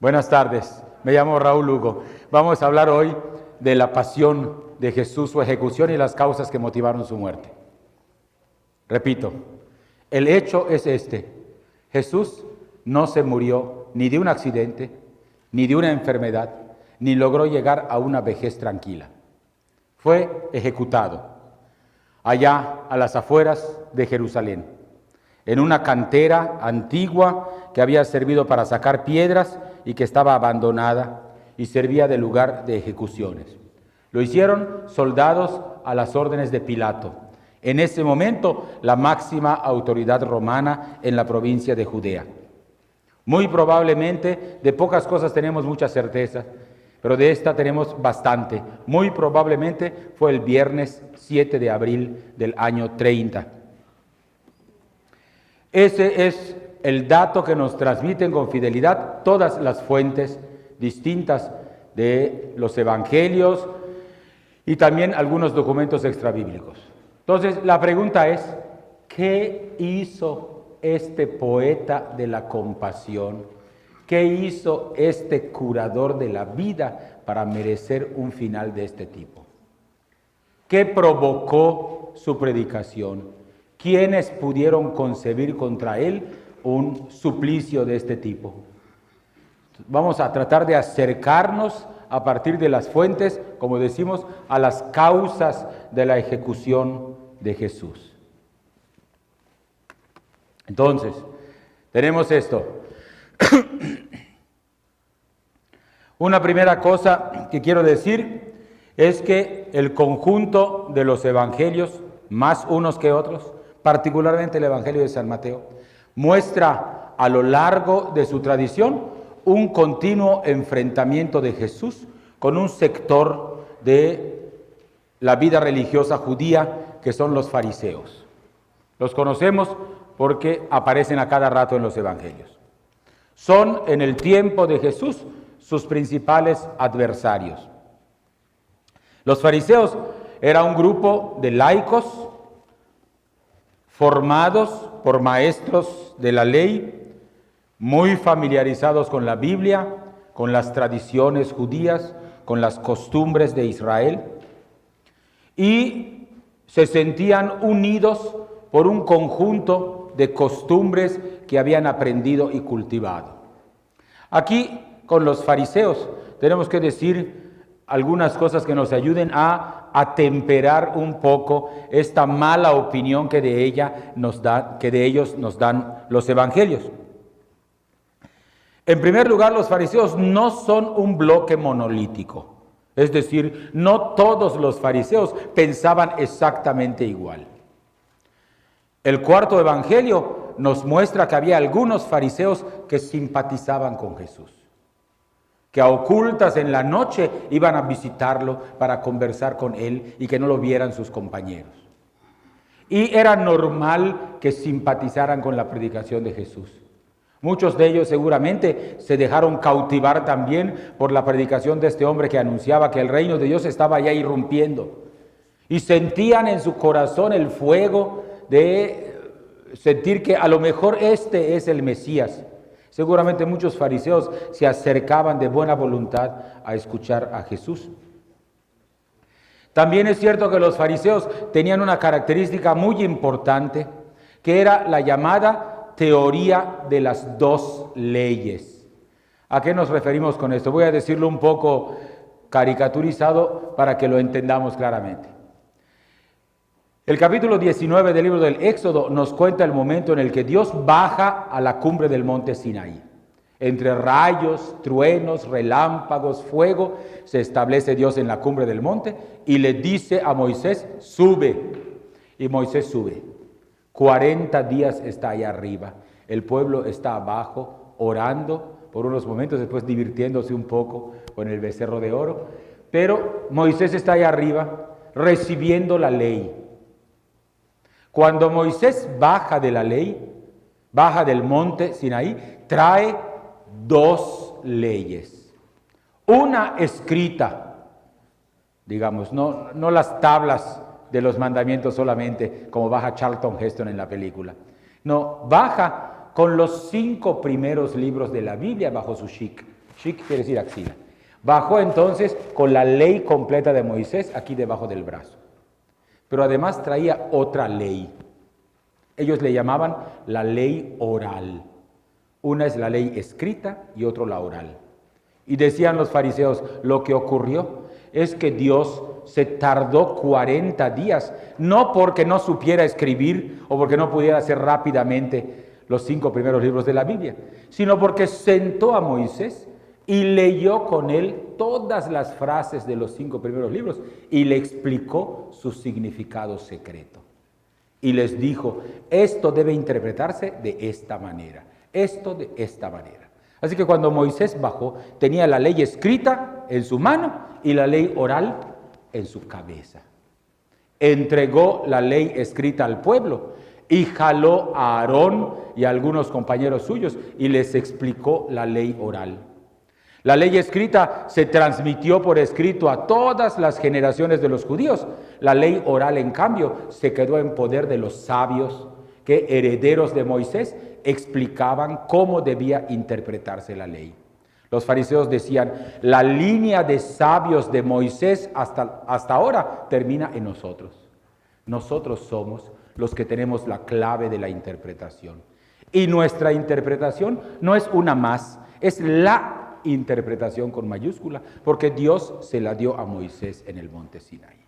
Buenas tardes, me llamo Raúl Lugo. Vamos a hablar hoy de la pasión de Jesús, su ejecución y las causas que motivaron su muerte. Repito, el hecho es este: Jesús no se murió ni de un accidente, ni de una enfermedad, ni logró llegar a una vejez tranquila. Fue ejecutado allá a las afueras de Jerusalén, en una cantera antigua que había servido para sacar piedras y que estaba abandonada y servía de lugar de ejecuciones. Lo hicieron soldados a las órdenes de Pilato, en ese momento la máxima autoridad romana en la provincia de Judea. Muy probablemente, de pocas cosas tenemos mucha certeza, pero de esta tenemos bastante. Muy probablemente fue el viernes 7 de abril del año 30. Ese es el dato que nos transmiten con fidelidad todas las fuentes distintas de los evangelios y también algunos documentos extrabíblicos. Entonces, la pregunta es, ¿qué hizo este poeta de la compasión? ¿Qué hizo este curador de la vida para merecer un final de este tipo? ¿Qué provocó su predicación? ¿Quiénes pudieron concebir contra él un suplicio de este tipo? Vamos a tratar de acercarnos a partir de las fuentes, como decimos, a las causas de la ejecución de Jesús. Entonces, tenemos esto. Una primera cosa que quiero decir es que el conjunto de los evangelios, más unos que otros, particularmente el Evangelio de San Mateo, muestra a lo largo de su tradición un continuo enfrentamiento de Jesús con un sector de la vida religiosa judía que son los fariseos. Los conocemos porque aparecen a cada rato en los evangelios. Son en el tiempo de Jesús sus principales adversarios. Los fariseos era un grupo de laicos formados por maestros de la ley, muy familiarizados con la Biblia, con las tradiciones judías, con las costumbres de Israel, y se sentían unidos por un conjunto de costumbres que habían aprendido y cultivado. Aquí, con los fariseos, tenemos que decir algunas cosas que nos ayuden a atemperar un poco esta mala opinión que de ellos nos dan los evangelios. En primer lugar, los fariseos no son un bloque monolítico, es decir, no todos los fariseos pensaban exactamente igual. El cuarto evangelio nos muestra que había algunos fariseos que simpatizaban con Jesús, que a ocultas en la noche iban a visitarlo para conversar con él y que no lo vieran sus compañeros. Y era normal que simpatizaran con la predicación de Jesús. Muchos de ellos seguramente se dejaron cautivar también por la predicación de este hombre que anunciaba que el reino de Dios estaba ya irrumpiendo. Y sentían en su corazón el fuego de sentir que a lo mejor este es el Mesías. Seguramente muchos fariseos se acercaban de buena voluntad a escuchar a Jesús. También es cierto que los fariseos tenían una característica muy importante, que era la llamada teoría de las dos leyes. ¿A qué nos referimos con esto? Voy a decirlo un poco caricaturizado para que lo entendamos claramente. El capítulo 19 del libro del Éxodo nos cuenta el momento en el que Dios baja a la cumbre del monte Sinaí. Entre rayos, truenos, relámpagos, fuego, se establece Dios en la cumbre del monte y le dice a Moisés, sube. Y Moisés sube. 40 días está allá arriba. El pueblo está abajo, orando por unos momentos, después divirtiéndose un poco con el becerro de oro. Pero Moisés está allá arriba, recibiendo la ley. Cuando Moisés baja de la ley, baja del monte Sinaí, trae dos leyes. Una escrita, digamos, no las tablas de los mandamientos solamente, como baja Charlton Heston en la película. No, baja con los 5 primeros libros de la Biblia bajo su chic. Shik quiere decir axila. Bajó entonces con la ley completa de Moisés aquí debajo del brazo. Pero además traía otra ley. Ellos le llamaban la ley oral. Una es la ley escrita y otra la oral. Y decían los fariseos, lo que ocurrió es que Dios se tardó 40 días, no porque no supiera escribir o porque no pudiera hacer rápidamente los 5 primeros libros de la Biblia, sino porque sentó a Moisés y leyó con él todas las frases de los 5 primeros libros y le explicó su significado secreto. Y les dijo, esto debe interpretarse de esta manera, esto de esta manera. Así que cuando Moisés bajó, tenía la ley escrita en su mano y la ley oral en su cabeza. Entregó la ley escrita al pueblo y jaló a Aarón y a algunos compañeros suyos y les explicó la ley oral. La ley escrita se transmitió por escrito a todas las generaciones de los judíos. La ley oral, en cambio, se quedó en poder de los sabios que, herederos de Moisés, explicaban cómo debía interpretarse la ley. Los fariseos decían, la línea de sabios de Moisés hasta ahora termina en nosotros. Nosotros somos los que tenemos la clave de la interpretación. Y nuestra interpretación no es una más, es la interpretación con mayúscula, porque Dios se la dio a Moisés en el monte Sinaí.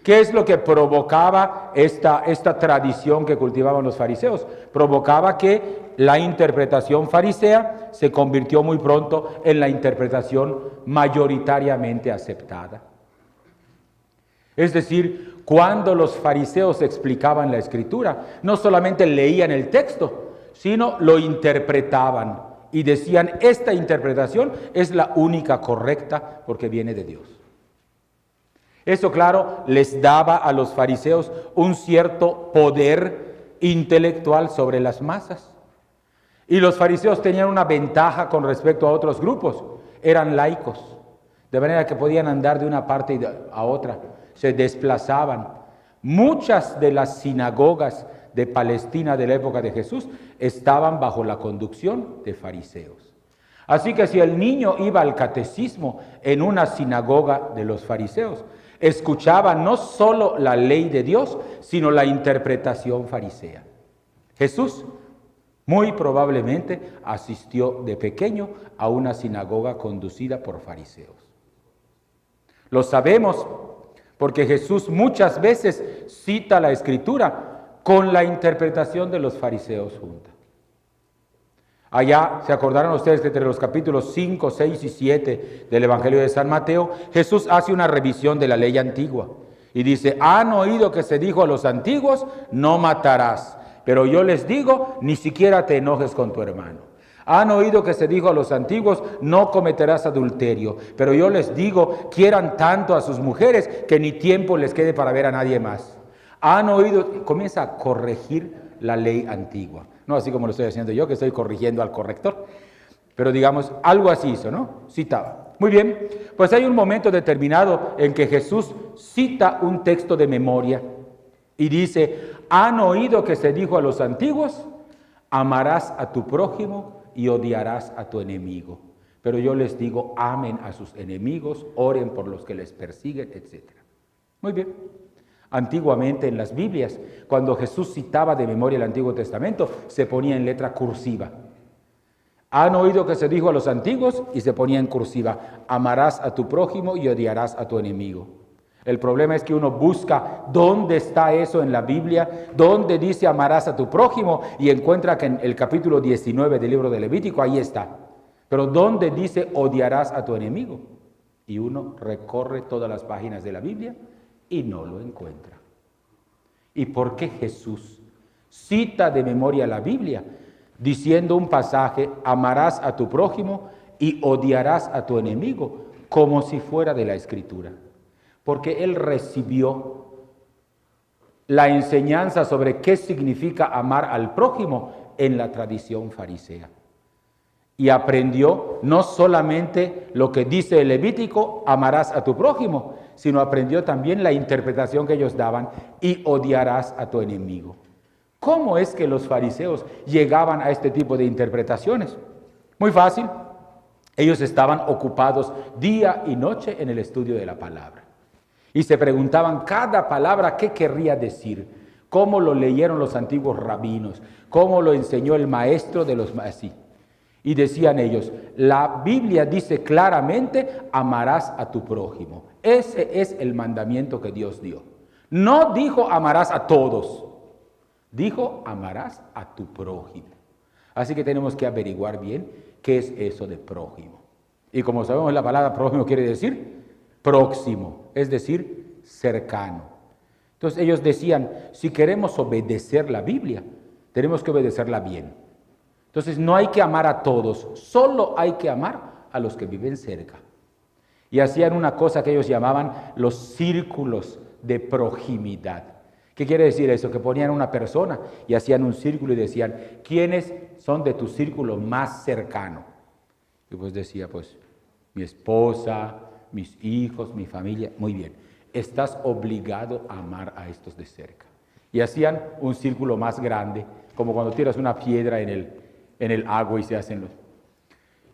¿Qué es lo que provocaba esta tradición que cultivaban los fariseos? Provocaba que la interpretación farisea se convirtió muy pronto en la interpretación mayoritariamente aceptada. Es decir, cuando los fariseos explicaban la Escritura, no solamente leían el texto, sino lo interpretaban y decían, esta interpretación es la única correcta porque viene de Dios. Eso, claro, les daba a los fariseos un cierto poder intelectual sobre las masas. Y los fariseos tenían una ventaja con respecto a otros grupos. Eran laicos, de manera que podían andar de una parte a otra, se desplazaban. Muchas de las sinagogas de Palestina de la época de Jesús estaban bajo la conducción de fariseos. Así que si el niño iba al catecismo en una sinagoga de los fariseos, escuchaba no solo la ley de Dios, sino la interpretación farisea. Jesús muy probablemente asistió de pequeño a una sinagoga conducida por fariseos. Lo sabemos porque Jesús muchas veces cita la Escritura con la interpretación de los fariseos junta. Allá, ¿se acordarán ustedes que entre los capítulos 5, 6 y 7 del Evangelio de San Mateo, Jesús hace una revisión de la ley antigua y dice, han oído que se dijo a los antiguos, no matarás, pero yo les digo, ni siquiera te enojes con tu hermano. Han oído que se dijo a los antiguos, no cometerás adulterio, pero yo les digo, quieran tanto a sus mujeres que ni tiempo les quede para ver a nadie más. Han oído, comienza a corregir la ley antigua. No así como lo estoy haciendo yo, que estoy corrigiendo al corrector. Pero digamos, algo así hizo, ¿no? Citaba. Muy bien, pues hay un momento determinado en que Jesús cita un texto de memoria y dice, han oído que se dijo a los antiguos, amarás a tu prójimo y odiarás a tu enemigo. Pero yo les digo, amen a sus enemigos, oren por los que les persiguen, etc. Muy bien. Antiguamente en las Biblias, cuando Jesús citaba de memoria el Antiguo Testamento, se ponía en letra cursiva. Han oído que se dijo a los antiguos y se ponía en cursiva, amarás a tu prójimo y odiarás a tu enemigo. El problema es que uno busca dónde está eso en la Biblia, dónde dice amarás a tu prójimo y encuentra que en el capítulo 19 del libro de Levítico ahí está. Pero ¿dónde dice odiarás a tu enemigo? Y uno recorre todas las páginas de la Biblia y no lo encuentra. ¿Y por qué Jesús cita de memoria la Biblia diciendo un pasaje, amarás a tu prójimo y odiarás a tu enemigo, como si fuera de la Escritura? Porque él recibió la enseñanza sobre qué significa amar al prójimo en la tradición farisea. Y aprendió no solamente lo que dice el Levítico, amarás a tu prójimo, sino aprendió también la interpretación que ellos daban, y odiarás a tu enemigo. ¿Cómo es que los fariseos llegaban a este tipo de interpretaciones? Muy fácil. Ellos estaban ocupados día y noche en el estudio de la palabra. Y se preguntaban cada palabra qué querría decir, cómo lo leyeron los antiguos rabinos, cómo lo enseñó el maestro de los maestros. Y decían ellos, la Biblia dice claramente, amarás a tu prójimo. Ese es el mandamiento que Dios dio. No dijo amarás a todos, dijo amarás a tu prójimo. Así que tenemos que averiguar bien qué es eso de prójimo. Y como sabemos, la palabra prójimo quiere decir próximo, es decir, cercano. Entonces ellos decían, si queremos obedecer la Biblia, tenemos que obedecerla bien. Entonces no hay que amar a todos, solo hay que amar a los que viven cerca. Y hacían una cosa que ellos llamaban los círculos de proximidad. ¿Qué quiere decir eso? Que ponían una persona y hacían un círculo y decían, ¿quiénes son de tu círculo más cercano? Y pues decía, pues, mi esposa, mis hijos, mi familia. Muy bien, estás obligado a amar a estos de cerca. Y hacían un círculo más grande, como cuando tiras una piedra en el agua y se hacen los...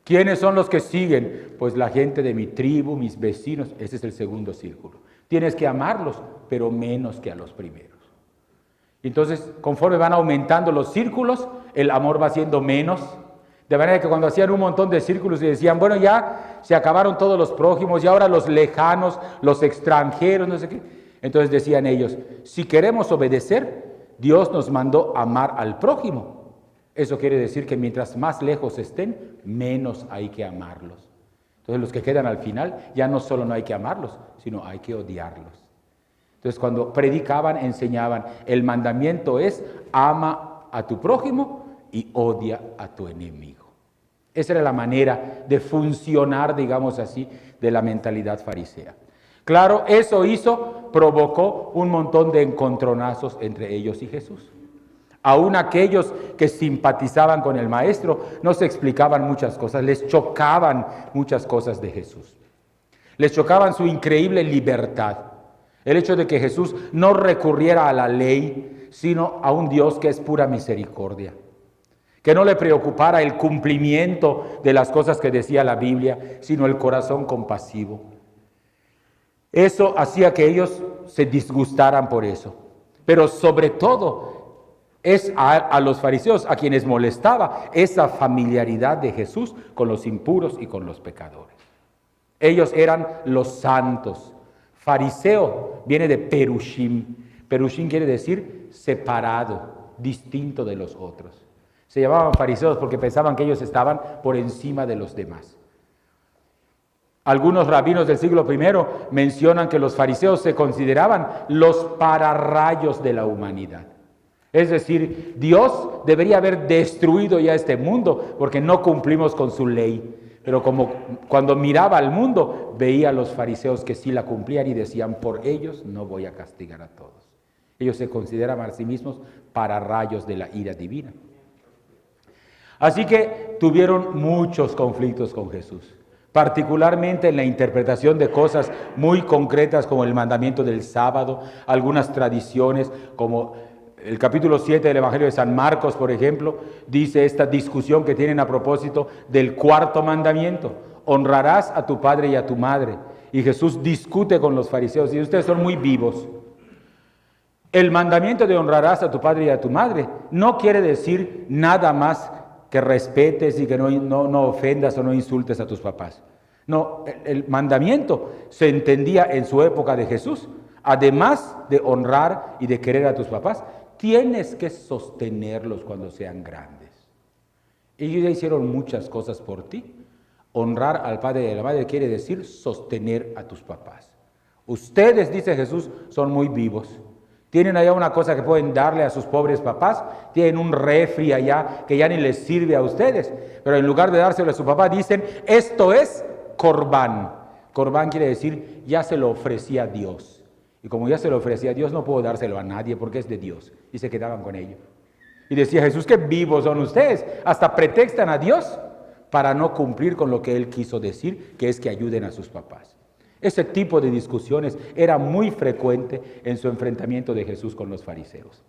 ¿Quiénes son los que siguen? Pues la gente de mi tribu, mis vecinos. Ese es el segundo círculo. Tienes que amarlos, pero menos que a los primeros. Entonces, conforme van aumentando los círculos, el amor va siendo menos. De manera que cuando hacían un montón de círculos y decían, bueno, ya se acabaron todos los prójimos y ahora los lejanos, los extranjeros, no sé qué. Entonces decían ellos, si queremos obedecer, Dios nos mandó amar al prójimo. Eso quiere decir que mientras más lejos estén, menos hay que amarlos. Entonces los que quedan al final, ya no solo no hay que amarlos, sino hay que odiarlos. Entonces cuando predicaban, enseñaban, el mandamiento es ama a tu prójimo y odia a tu enemigo. Esa era la manera de funcionar, digamos así, de la mentalidad farisea. Claro, eso provocó un montón de encontronazos entre ellos y Jesús. Aún aquellos que simpatizaban con el maestro no se explicaban muchas cosas, les chocaban muchas cosas de Jesús. Les chocaban su increíble libertad, el hecho de que Jesús no recurriera a la ley, sino a un Dios que es pura misericordia, que no le preocupara el cumplimiento de las cosas que decía la Biblia, sino el corazón compasivo. Eso hacía que ellos se disgustaran por eso, pero sobre todo es a los fariseos a quienes molestaba esa familiaridad de Jesús con los impuros y con los pecadores. Ellos eran los santos. Fariseo viene de perushim. Perushim quiere decir separado, distinto de los otros. Se llamaban fariseos porque pensaban que ellos estaban por encima de los demás. Algunos rabinos del siglo I mencionan que los fariseos se consideraban los pararrayos de la humanidad. Es decir, Dios debería haber destruido ya este mundo porque no cumplimos con su ley. Pero como cuando miraba al mundo, veía a los fariseos que sí la cumplían y decían, por ellos no voy a castigar a todos. Ellos se consideraban a sí mismos pararrayos de la ira divina. Así que tuvieron muchos conflictos con Jesús, particularmente en la interpretación de cosas muy concretas como el mandamiento del sábado, algunas tradiciones como el capítulo 7 del Evangelio de San Marcos, por ejemplo, dice esta discusión que tienen a propósito del cuarto mandamiento. Honrarás a tu padre y a tu madre. Y Jesús discute con los fariseos y ustedes son muy vivos. El mandamiento de honrarás a tu padre y a tu madre no quiere decir nada más que respetes y que no ofendas o no insultes a tus papás. No, el mandamiento se entendía en su época de Jesús. Además de honrar y de querer a tus papás, tienes que sostenerlos cuando sean grandes. Ellos ya hicieron muchas cosas por ti. Honrar al padre y a la madre quiere decir sostener a tus papás. Ustedes, dice Jesús, son muy vivos. Tienen allá una cosa que pueden darle a sus pobres papás. Tienen un refri allá que ya ni les sirve a ustedes. Pero en lugar de dárselo a su papá, dicen, esto es corbán. Corbán quiere decir, ya se lo ofrecí a Dios. Y como ya se lo ofrecía a Dios, no puedo dárselo a nadie porque es de Dios. Y se quedaban con ello. Y decía Jesús, qué vivos son ustedes. Hasta pretextan a Dios para no cumplir con lo que Él quiso decir, que es que ayuden a sus papás. Ese tipo de discusiones era muy frecuente en su enfrentamiento de Jesús con los fariseos.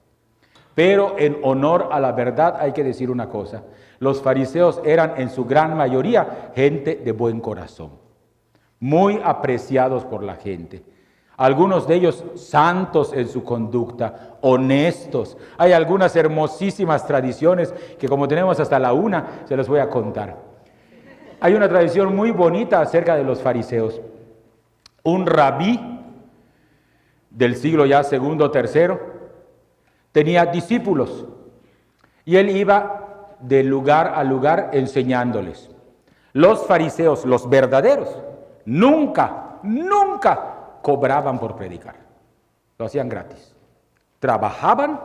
Pero en honor a la verdad hay que decir una cosa. Los fariseos eran en su gran mayoría gente de buen corazón, muy apreciados por la gente. Algunos de ellos santos en su conducta, honestos. Hay algunas hermosísimas tradiciones que como tenemos hasta la 1, se las voy a contar. Hay una tradición muy bonita acerca de los fariseos. Un rabí del siglo ya segundo o tercero tenía discípulos y él iba de lugar a lugar enseñándoles. Los fariseos, los verdaderos, nunca cobraban por predicar. Lo hacían gratis. Trabajaban,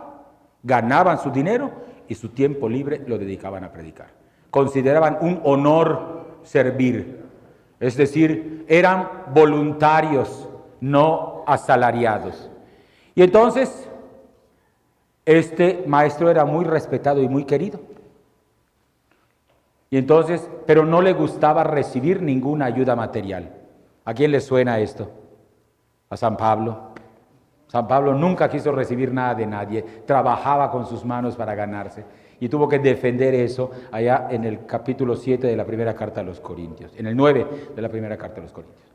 ganaban su dinero y su tiempo libre lo dedicaban a predicar. Consideraban un honor servir. Es decir, eran voluntarios, no asalariados. Y entonces, este maestro era muy respetado y muy querido. Y entonces, pero no le gustaba recibir ninguna ayuda material. ¿A quién le suena esto? A San Pablo. San Pablo nunca quiso recibir nada de nadie, trabajaba con sus manos para ganarse y tuvo que defender eso allá en el capítulo 7 de la primera carta a los Corintios, en el 9 de la primera carta a los Corintios.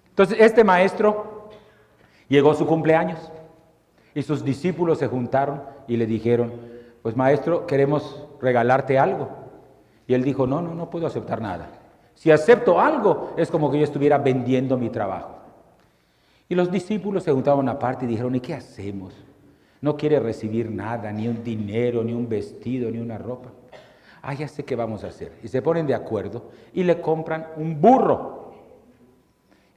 Entonces, este maestro llegó su cumpleaños y sus discípulos se juntaron y le dijeron, pues maestro, queremos regalarte algo. Y él dijo, no puedo aceptar nada. Si acepto algo, es como que yo estuviera vendiendo mi trabajo. Y los discípulos se juntaron aparte y dijeron, ¿y qué hacemos? No quiere recibir nada, ni un dinero, ni un vestido, ni una ropa. Ya sé qué vamos a hacer. Y se ponen de acuerdo y le compran un burro.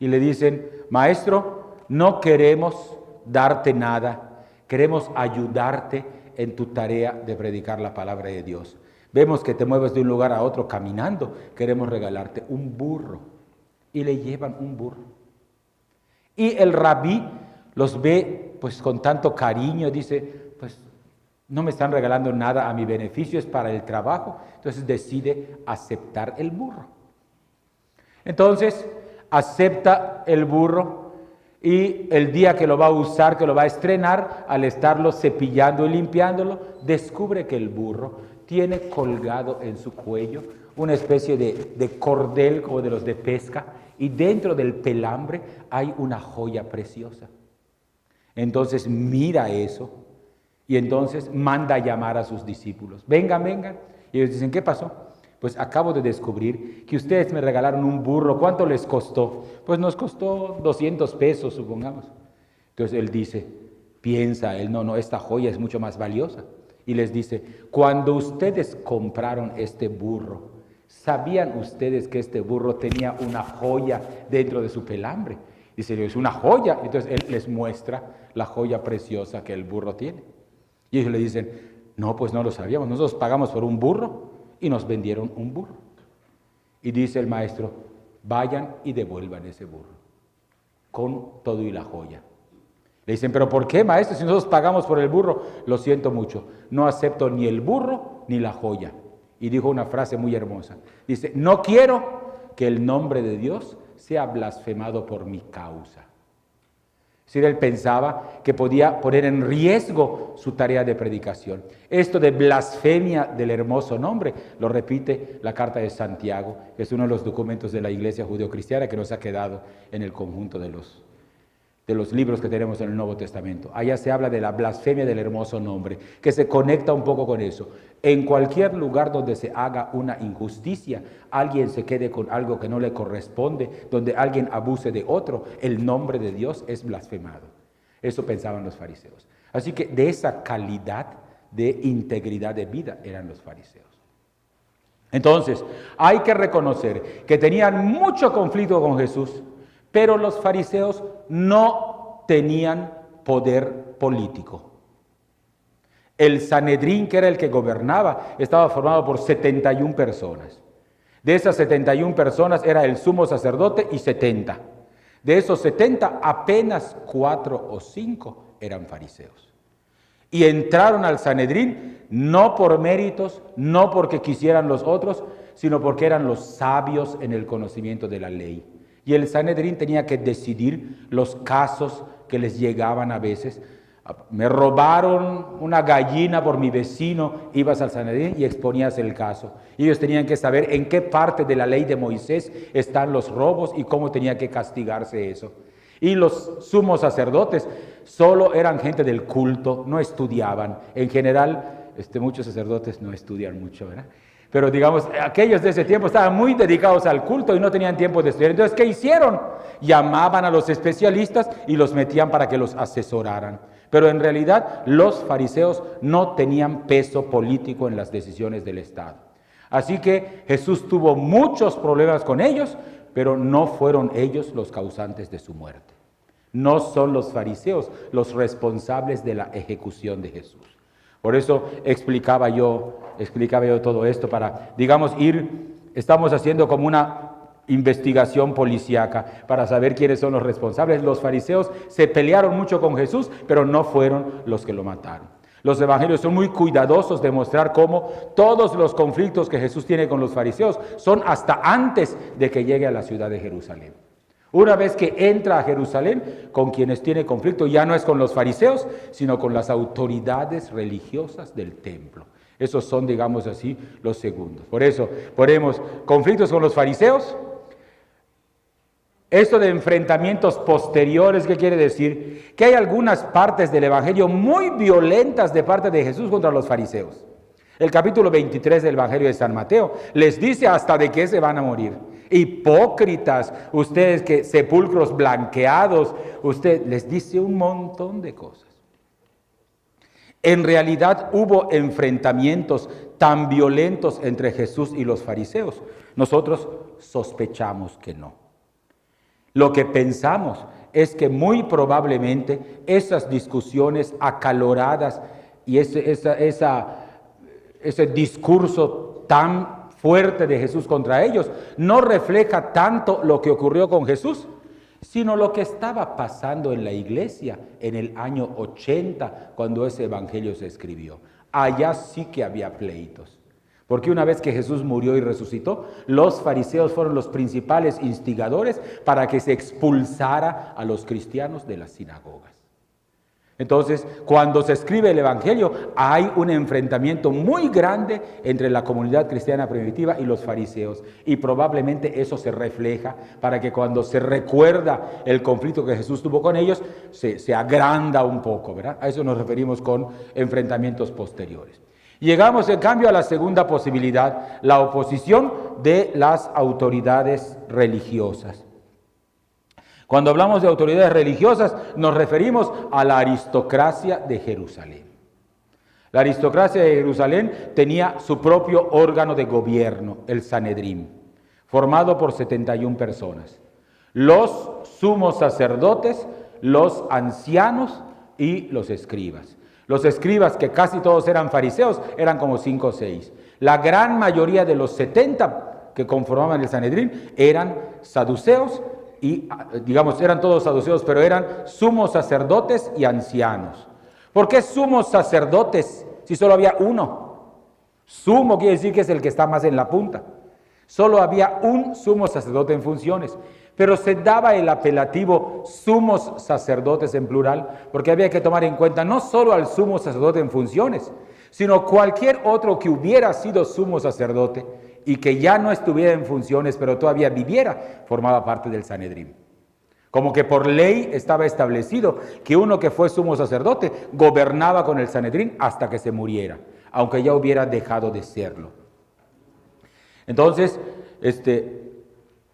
Y le dicen, maestro, no queremos darte nada, queremos ayudarte en tu tarea de predicar la palabra de Dios. Vemos que te mueves de un lugar a otro caminando, queremos regalarte un burro. Y le llevan un burro. Y el rabí los ve pues con tanto cariño, dice, pues no me están regalando nada a mi beneficio, es para el trabajo. Entonces decide aceptar el burro. Entonces acepta el burro y el día que lo va a usar, que lo va a estrenar, al estarlo cepillando y limpiándolo, descubre que el burro tiene colgado en su cuello una especie de cordel como de los de pesca, y dentro del pelambre hay una joya preciosa. Entonces mira eso y entonces manda a llamar a sus discípulos. Vengan. Y ellos dicen, ¿qué pasó? Pues acabo de descubrir que ustedes me regalaron un burro. ¿Cuánto les costó? Pues nos costó 200 pesos, supongamos. Entonces él dice, piensa él, no, esta joya es mucho más valiosa. Y les dice, cuando ustedes compraron este burro, ¿sabían ustedes que este burro tenía una joya dentro de su pelambre? Dice, es una joya. Entonces él les muestra la joya preciosa que el burro tiene. Y ellos le dicen, no, pues no lo sabíamos. Nosotros pagamos por un burro y nos vendieron un burro. Y dice el maestro, vayan y devuelvan ese burro con todo y la joya. Le dicen, ¿pero por qué, maestro? Si nosotros pagamos por el burro. Lo siento mucho, no acepto ni el burro ni la joya. Y dijo una frase muy hermosa. Dice, no quiero que el nombre de Dios sea blasfemado por mi causa. Es decir, él pensaba que podía poner en riesgo su tarea de predicación. Esto de blasfemia del hermoso nombre lo repite la carta de Santiago, que es uno de los documentos de la Iglesia judeocristiana que nos ha quedado en el conjunto de los libros que tenemos en el Nuevo Testamento. Allá se habla de la blasfemia del hermoso nombre, que se conecta un poco con eso. En cualquier lugar donde se haga una injusticia, alguien se quede con algo que no le corresponde, donde alguien abuse de otro, el nombre de Dios es blasfemado. Eso pensaban los fariseos. Así que de esa calidad de integridad de vida eran los fariseos. Entonces, hay que reconocer que tenían mucho conflicto con Jesús, pero los fariseos no tenían poder político. El Sanedrín, que era el que gobernaba, estaba formado por 71 personas. De esas 71 personas era el sumo sacerdote y 70. De esos 70, apenas 4 o 5 eran fariseos. Y entraron al Sanedrín no por méritos, no porque quisieran los otros, sino porque eran los sabios en el conocimiento de la ley. Y el Sanedrín tenía que decidir los casos que les llegaban a veces Me robaron una gallina por mi vecino, ibas al Sanedrín y exponías el caso. Ellos tenían que saber en qué parte de la ley de Moisés están los robos y cómo tenía que castigarse eso. Y los sumos sacerdotes solo eran gente del culto, no estudiaban. En general, muchos sacerdotes no estudian mucho, ¿verdad? Pero digamos, aquellos de ese tiempo estaban muy dedicados al culto y no tenían tiempo de estudiar. Entonces, ¿qué hicieron? Llamaban a los especialistas y los metían para que los asesoraran. Pero en realidad los fariseos no tenían peso político en las decisiones del Estado. Así que Jesús tuvo muchos problemas con ellos, pero no fueron ellos los causantes de su muerte. No son los fariseos los responsables de la ejecución de Jesús. Por eso explicaba yo todo esto para, digamos, estamos haciendo como una investigación policíaca para saber quiénes son los responsables. Los fariseos se pelearon mucho con Jesús, pero no fueron los que lo mataron. Los evangelios son muy cuidadosos de mostrar cómo todos los conflictos que Jesús tiene con los fariseos son hasta antes de que llegue a la ciudad de Jerusalén. Una vez que entra a Jerusalén, con quienes tiene conflicto ya no es con los fariseos, sino con las autoridades religiosas del templo. Esos son, digamos así, los segundos. Por eso ponemos conflictos con los fariseos. Esto de enfrentamientos posteriores, ¿qué quiere decir? Que hay algunas partes del Evangelio muy violentas de parte de Jesús contra los fariseos. El capítulo 23 del Evangelio de San Mateo les dice hasta de qué se van a morir. Hipócritas, ustedes que sepulcros blanqueados, usted les dice un montón de cosas. En realidad hubo enfrentamientos tan violentos entre Jesús y los fariseos. Nosotros sospechamos que no. Lo que pensamos es que muy probablemente esas discusiones acaloradas y ese discurso tan fuerte de Jesús contra ellos no refleja tanto lo que ocurrió con Jesús, sino lo que estaba pasando en la iglesia en el año 80 cuando ese evangelio se escribió. Allá sí que había pleitos. Porque una vez que Jesús murió y resucitó, los fariseos fueron los principales instigadores para que se expulsara a los cristianos de las sinagogas. Entonces, cuando se escribe el Evangelio, hay un enfrentamiento muy grande entre la comunidad cristiana primitiva y los fariseos. Y probablemente eso se refleja para que cuando se recuerda el conflicto que Jesús tuvo con ellos, se agranda un poco, ¿verdad? A eso nos referimos con enfrentamientos posteriores. Llegamos, en cambio, a la segunda posibilidad, la oposición de las autoridades religiosas. Cuando hablamos de autoridades religiosas, nos referimos a la aristocracia de Jerusalén. La aristocracia de Jerusalén tenía su propio órgano de gobierno, el Sanedrín, formado por 71 personas. Los sumos sacerdotes, los ancianos y los escribas. Los escribas, que casi todos eran fariseos, eran como 5 o 6. La gran mayoría de los 70 que conformaban el Sanedrín eran saduceos y, digamos, eran todos saduceos, pero eran sumos sacerdotes y ancianos. ¿Por qué sumos sacerdotes si solo había uno? Sumo quiere decir que es el que está más en la punta. Solo había un sumo sacerdote en funciones. Pero se daba el apelativo sumos sacerdotes en plural, porque había que tomar en cuenta no solo al sumo sacerdote en funciones, sino cualquier otro que hubiera sido sumo sacerdote y que ya no estuviera en funciones, pero todavía viviera, formaba parte del Sanedrín. Como que por ley estaba establecido que uno que fue sumo sacerdote gobernaba con el Sanedrín hasta que se muriera, aunque ya hubiera dejado de serlo. Entonces,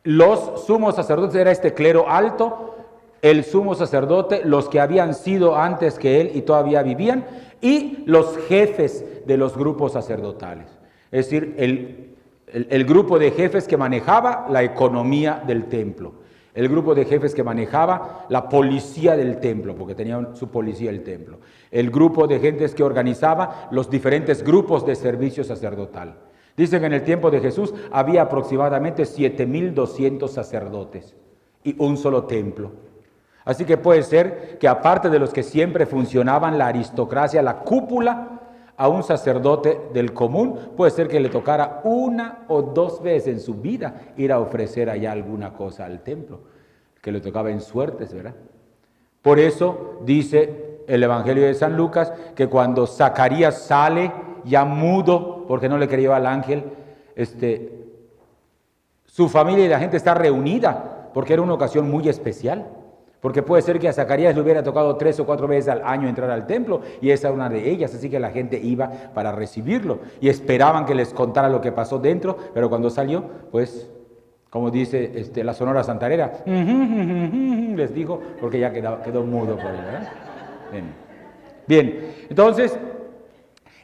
los sumos sacerdotes era este clero alto, el sumo sacerdote, los que habían sido antes que él y todavía vivían, y los jefes de los grupos sacerdotales. Es decir, el grupo de jefes que manejaba la economía del templo, el grupo de jefes que manejaba la policía del templo, porque tenían su policía el templo, el grupo de gentes que organizaba los diferentes grupos de servicio sacerdotal. Dicen que en el tiempo de Jesús había aproximadamente 7,200 sacerdotes y un solo templo. Así que puede ser que aparte de los que siempre funcionaban la aristocracia, la cúpula, a un sacerdote del común, puede ser que le tocara 1 o 2 veces en su vida ir a ofrecer allá alguna cosa al templo, que le tocaba en suertes, ¿verdad? Por eso dice el Evangelio de San Lucas, que cuando Zacarías sale ya mudo, porque no le creyó al ángel, su familia y la gente está reunida, porque era una ocasión muy especial. Porque puede ser que a Zacarías le hubiera tocado 3 o 4 veces al año entrar al templo, y esa era una de ellas, así que la gente iba para recibirlo, y esperaban que les contara lo que pasó dentro, pero cuando salió, pues, como dice la Sonora Santanera, les dijo, porque ya quedó mudo por ahí, ¿verdad? Bien, entonces,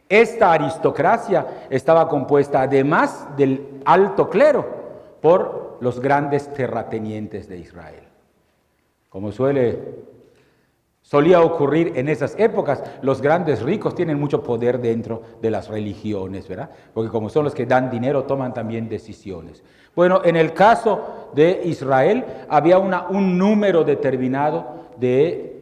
esta aristocracia estaba compuesta, además del alto clero, por los grandes terratenientes de Israel. Como solía ocurrir en esas épocas, los grandes ricos tienen mucho poder dentro de las religiones, ¿verdad? Porque como son los que dan dinero, toman también decisiones. Bueno, en el caso de Israel, había un número determinado de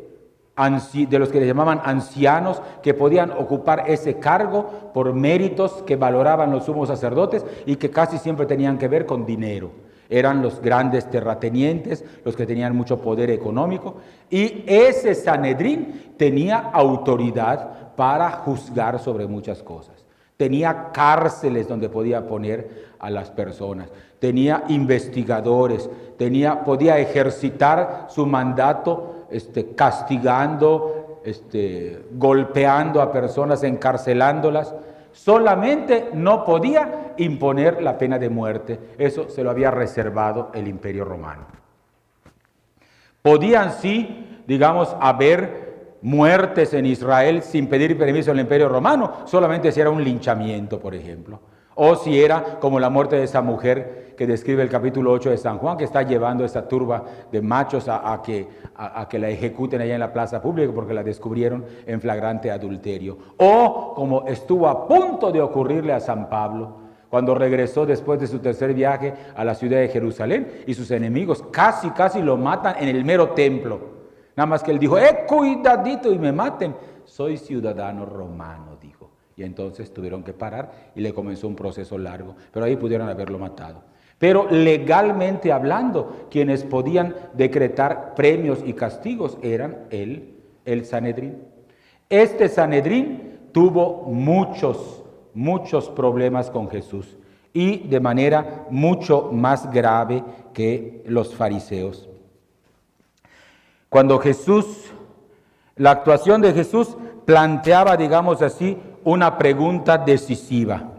los que le llamaban ancianos, que podían ocupar ese cargo por méritos que valoraban los sumos sacerdotes y que casi siempre tenían que ver con dinero. Eran los grandes terratenientes, los que tenían mucho poder económico, y ese Sanedrín tenía autoridad para juzgar sobre muchas cosas. Tenía cárceles donde podía poner a las personas, tenía investigadores, podía ejercitar su mandato castigando, golpeando a personas, encarcelándolas. Solamente no podía imponer la pena de muerte. Eso se lo había reservado el Imperio Romano. Podían sí, digamos, haber muertes en Israel sin pedir permiso al Imperio Romano, solamente si era un linchamiento, por ejemplo. O si era como la muerte de esa mujer que describe el capítulo 8 de San Juan, que está llevando a esa turba de machos a que la ejecuten allá en la plaza pública porque la descubrieron en flagrante adulterio. O como estuvo a punto de ocurrirle a San Pablo, cuando regresó después de su tercer viaje a la ciudad de Jerusalén, y sus enemigos casi lo matan en el mero templo. Nada más que él dijo, cuidadito y me maten, soy ciudadano romano, dijo. Y entonces tuvieron que parar y le comenzó un proceso largo, pero ahí pudieron haberlo matado. Pero legalmente hablando, quienes podían decretar premios y castigos eran el Sanedrín. Este Sanedrín tuvo muchos problemas con Jesús, y de manera mucho más grave que los fariseos. Cuando la actuación de Jesús planteaba, digamos así, una pregunta decisiva.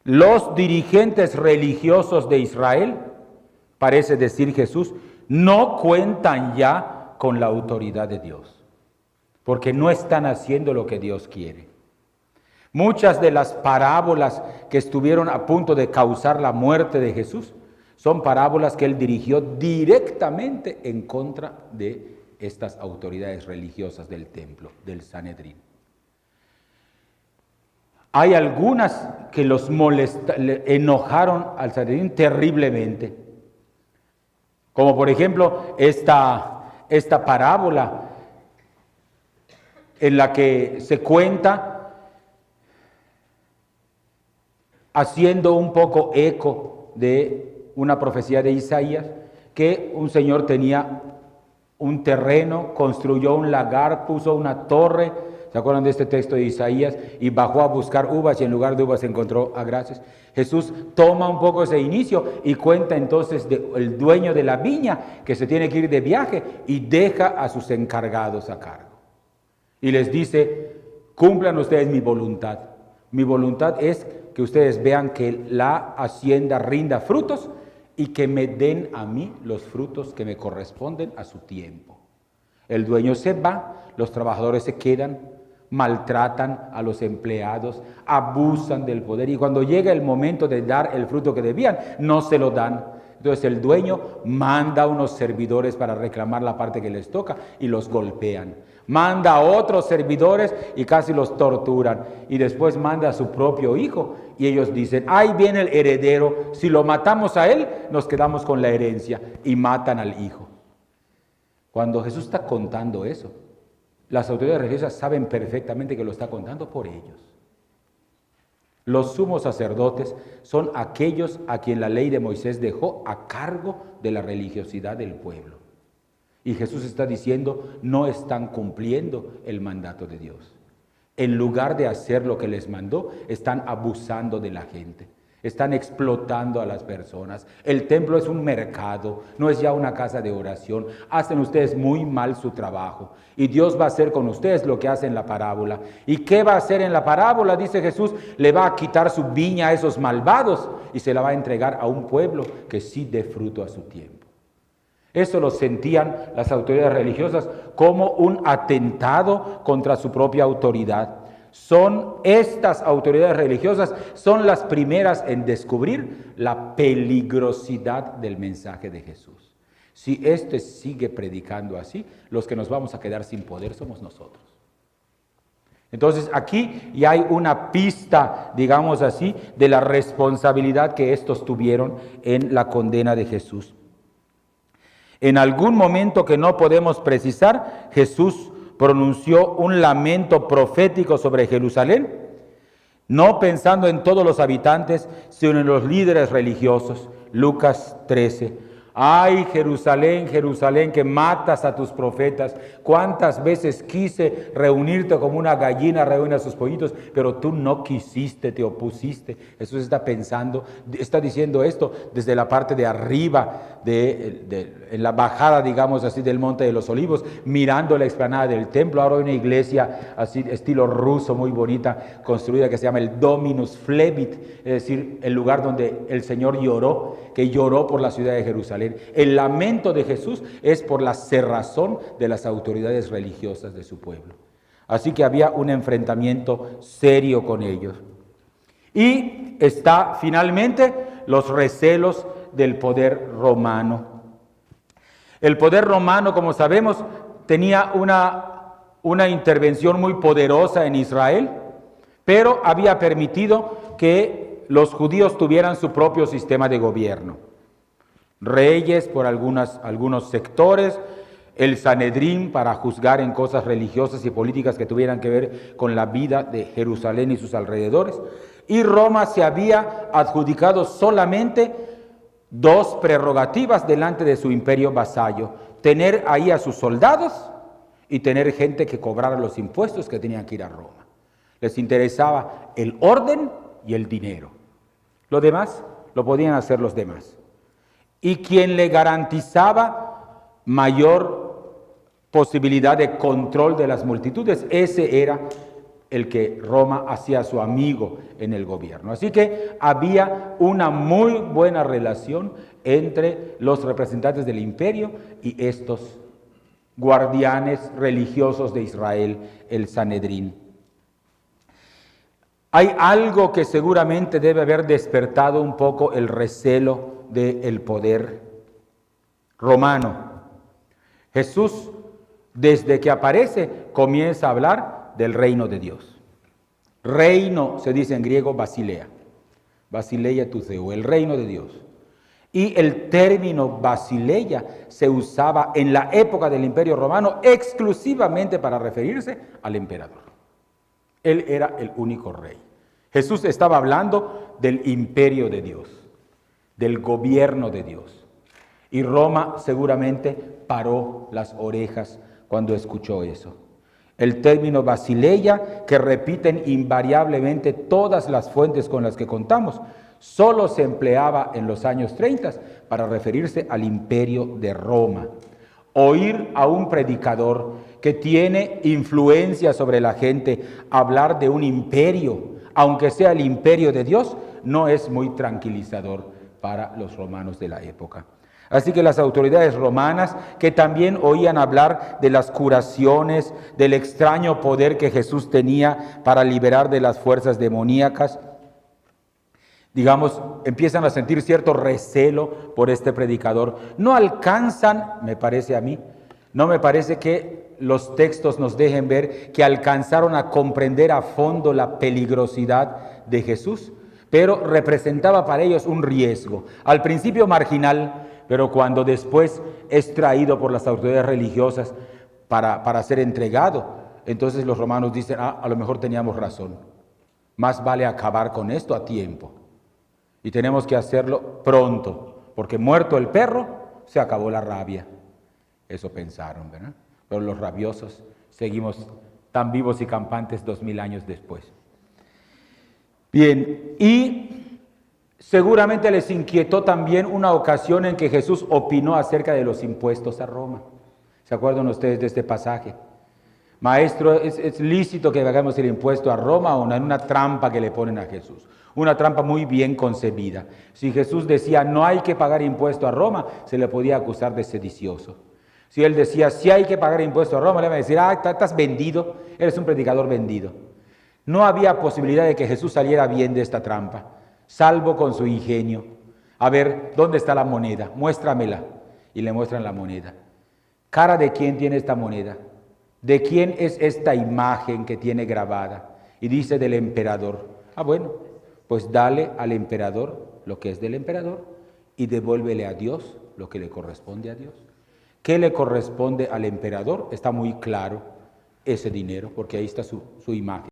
Los dirigentes religiosos de Israel, parece decir Jesús, no cuentan ya con la autoridad de Dios, porque no están haciendo lo que Dios quiere. Muchas de las parábolas que estuvieron a punto de causar la muerte de Jesús son parábolas que él dirigió directamente en contra de estas autoridades religiosas del templo, del Sanedrín. Hay algunas que enojaron al Sanedrín terriblemente, como por ejemplo esta parábola en la que se cuenta, haciendo un poco eco de una profecía de Isaías, que un señor tenía un terreno, construyó un lagar, puso una torre. ¿Se acuerdan de este texto de Isaías? Y bajó a buscar uvas y en lugar de uvas encontró agraces. Jesús toma un poco ese inicio y cuenta entonces del dueño de la viña que se tiene que ir de viaje y deja a sus encargados a cargo. Y les dice, cumplan ustedes mi voluntad. Mi voluntad es que ustedes vean que la hacienda rinda frutos y que me den a mí los frutos que me corresponden a su tiempo. El dueño se va, los trabajadores se quedan, maltratan a los empleados, abusan del poder, y cuando llega el momento de dar el fruto que debían, no se lo dan. Entonces el dueño manda a unos servidores para reclamar la parte que les toca y los golpean. Manda a otros servidores y casi los torturan. Y después manda a su propio hijo y ellos dicen, ahí viene el heredero, si lo matamos a él, nos quedamos con la herencia, y matan al hijo. Cuando Jesús está contando eso, las autoridades religiosas saben perfectamente que lo está contando por ellos. Los sumos sacerdotes son aquellos a quien la ley de Moisés dejó a cargo de la religiosidad del pueblo. Y Jesús está diciendo, no están cumpliendo el mandato de Dios. En lugar de hacer lo que les mandó, están abusando de la gente. Están explotando a las personas. El templo es un mercado, no es ya una casa de oración. Hacen ustedes muy mal su trabajo. Y Dios va a hacer con ustedes lo que hace en la parábola. ¿Y qué va a hacer en la parábola? Dice Jesús, le va a quitar su viña a esos malvados y se la va a entregar a un pueblo que sí dé fruto a su tiempo. Eso lo sentían las autoridades religiosas como un atentado contra su propia autoridad. Son estas autoridades religiosas, son las primeras en descubrir la peligrosidad del mensaje de Jesús. Si éste sigue predicando así, los que nos vamos a quedar sin poder somos nosotros. Entonces aquí ya hay una pista, digamos así, de la responsabilidad que estos tuvieron en la condena de Jesús. En algún momento que no podemos precisar, Jesús pronunció un lamento profético sobre Jerusalén, no pensando en todos los habitantes, sino en los líderes religiosos. Lucas 13. Ay, Jerusalén, Jerusalén, que matas a tus profetas. Cuántas veces quise reunirte como una gallina reúne a sus pollitos, pero tú no quisiste, te opusiste. Jesús está pensando, está diciendo esto desde la parte de arriba, en la bajada, digamos así, del Monte de los Olivos, mirando la explanada del templo. Ahora hay una iglesia así, estilo ruso, muy bonita, construida, que se llama el Dominus Flevit, es decir, el lugar donde el Señor lloró, que lloró por la ciudad de Jerusalén. El lamento de Jesús es por la cerrazón de las autoridades religiosas de su pueblo. Así que había un enfrentamiento serio con ellos. Y está finalmente los recelos del poder romano. El poder romano, como sabemos, tenía una intervención muy poderosa en Israel, pero había permitido que los judíos tuvieran su propio sistema de gobierno. Reyes por algunos sectores, el Sanedrín para juzgar en cosas religiosas y políticas que tuvieran que ver con la vida de Jerusalén y sus alrededores. Y Roma se había adjudicado solamente dos prerrogativas delante de su imperio vasallo: tener ahí a sus soldados y tener gente que cobrara los impuestos que tenían que ir a Roma. Les interesaba el orden y el dinero. Lo demás lo podían hacer los demás. Y quien le garantizaba mayor posibilidad de control de las multitudes, ese era el que Roma hacía su amigo en el gobierno. Así que había una muy buena relación entre los representantes del imperio y estos guardianes religiosos de Israel, el Sanedrín. Hay algo que seguramente debe haber despertado un poco el recelo del poder romano. Jesús, desde que aparece, comienza a hablar del reino de Dios. Reino se dice en griego basilea. Basileia tuseu, el reino de Dios. Y el término basileia se usaba en la época del Imperio Romano exclusivamente para referirse al emperador. Él era el único rey. Jesús estaba hablando del imperio de Dios, del gobierno de Dios. Y Roma seguramente paró las orejas cuando escuchó eso. El término basileia, que repiten invariablemente todas las fuentes con las que contamos, solo se empleaba en los años 30 para referirse al imperio de Roma. Oír a un predicador que tiene influencia sobre la gente hablar de un imperio, aunque sea el imperio de Dios, no es muy tranquilizador para los romanos de la época. Así que las autoridades romanas, que también oían hablar de las curaciones, del extraño poder que Jesús tenía para liberar de las fuerzas demoníacas, digamos, empiezan a sentir cierto recelo por este predicador. No alcanzan, me parece a mí, no me parece que los textos nos dejen ver que alcanzaron a comprender a fondo la peligrosidad de Jesús, pero representaba para ellos un riesgo, al principio marginal, pero cuando después es traído por las autoridades religiosas para ser entregado, entonces los romanos dicen, a lo mejor teníamos razón, más vale acabar con esto a tiempo, y tenemos que hacerlo pronto, porque muerto el perro, se acabó la rabia. Eso pensaron, ¿verdad? Pero los rabiosos seguimos tan vivos y campantes 2000 años después. Bien, y seguramente les inquietó también una ocasión en que Jesús opinó acerca de los impuestos a Roma. ¿Se acuerdan ustedes de este pasaje? Maestro, ¿es lícito que hagamos el impuesto a Roma o no? En una trampa que le ponen a Jesús. Una trampa muy bien concebida. Si Jesús decía no hay que pagar impuesto a Roma, se le podía acusar de sedicioso. Si él decía sí hay que pagar impuesto a Roma, le iban a decir, estás vendido, eres un predicador vendido. No había posibilidad de que Jesús saliera bien de esta trampa, salvo con su ingenio. A ver, ¿dónde está la moneda? Muéstramela. Y le muestran la moneda. ¿Cara de quién tiene esta moneda? ¿De quién es esta imagen que tiene grabada? Y dice del emperador. Bueno, pues dale al emperador lo que es del emperador y devuélvele a Dios lo que le corresponde a Dios. ¿Qué le corresponde al emperador? Está muy claro, ese dinero, porque ahí está su imagen.